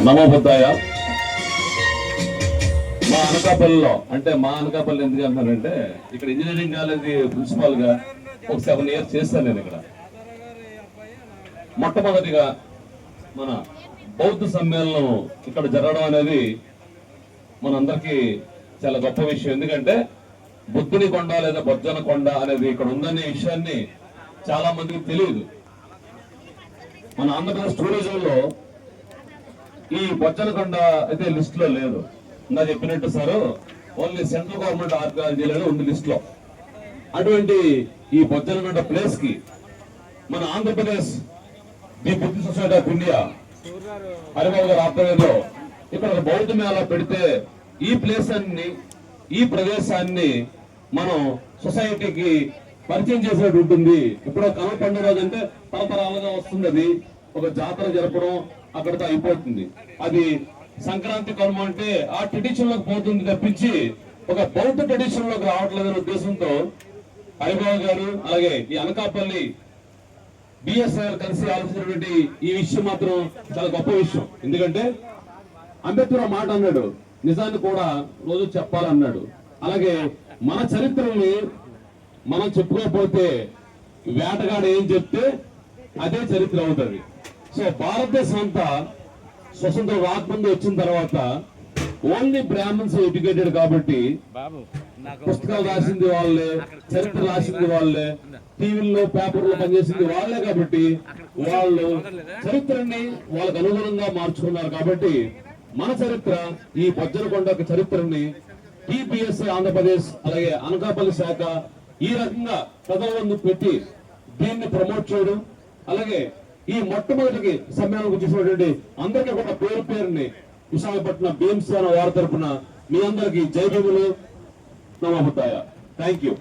నమో బుద్ధాయ. మా అనకాపల్లిలో అంటే మా అనకాపల్లి ఎందుకు అంటున్నానంటే ఇక్కడ ఇంజనీరింగ్ కాలేజీ ప్రిన్సిపాల్ గా ఒక 7 years చేస్తాను నేను ఇక్కడ. మొట్టమొదటిగా మన బౌద్ధ సమ్మేళనం ఇక్కడ జరగడం అనేది మనందరికీ చాలా గొప్ప విషయం. ఎందుకంటే బుద్ధుని కొండ లేదా బొజ్జన కొండ అనేది ఇక్కడ ఉందనే విషయాన్ని చాలా మందికి తెలియదు. మన ఆంధ్రప్రదేశ్ టూరిజంలో ఈ బొజ్జన కొండ అయితే లిస్ట్ లో లేదు. నా చెప్పినట్టు సార్ ఓన్లీ సెంట్రల్ గవర్నమెంట్ ఆర్కియాలజీలో ఉంది లిస్ట్ లో. అటువంటి ఈ బొజ్జన కొండ ప్లేస్ కి మన Andhra Pradesh the Buddhist society of India Haribabu గారి ఆధ్వర్యంలో ఇక్కడ ఒక బౌద్ధ మేళా పెడితే ఈ ప్లేస్ అన్ని ఈ ప్రదేశాన్ని మనం సొసైటీకి పరిచయం చేసినట్టు ఉంటుంది. ఇప్పుడు కనవ పండుగ రోజు అంటే తరతరాలుగా వస్తుంది. అది ఒక జాతర జరపడం అక్కడితో అయిపోతుంది. అది సంక్రాంతి కనుమ అంటే ఆ ట్రెడిషన్ లోకి పోతుంది తప్పించి ఒక బౌద్ధ ట్రెడిషన్ లోకి రావట్లేదనే ఉద్దేశంతో హరిబాబు గారు అలాగే ఈ అనకాపల్లి బిఎస్ఆర్ కలిసి ఆలోచించినటువంటి ఈ విషయం మాత్రం చాలా గొప్ప విషయం. ఎందుకంటే అంబేద్కర్ మాట అన్నాడు, నిజాన్ని కూడా రోజు చెప్పాలన్నాడు. అలాగే మన చరిత్రని మనం చెప్పుకోకపోతే వేటగాడు ఏం చెప్తే అదే చరిత్ర అవుతుంది. సో భారతదేశం అంతా స్వతంత్రం రాకముందు వచ్చిన తర్వాత ఓన్లీ బ్రాహ్మణ్స్ ఎడ్యుకేటెడ్ కాబట్టి పుస్తకాలు రాసింది వాళ్ళే, చరిత్ర రాసింది వాళ్ళే, టీవీల్లో పేపర్లో పనిచేసింది వాళ్ళే కాబట్టి వాళ్ళు చరిత్రని వాళ్ళకు అనుగుణంగా మార్చుకున్నారు. కాబట్టి మన చరిత్ర ఈ బొజ్జన కొండ చరిత్రని టీపీఎస్ఐ ఆంధ్రప్రదేశ్ అలాగే అనకాపల్లి శాఖ ఈ రకంగా ప్రజల ముందు పెట్టి దీన్ని ప్రమోట్ చేయడం, అలాగే ఈ మొట్టమొదటికి సమ్మేళనం చేసినటువంటి అందరికీ కూడా పేరు పేరుని విశాఖపట్నం బీఎంసీ వారి తరఫున మీ అందరికి జై భీములు, నమో బుద్ధాయ. Thank you.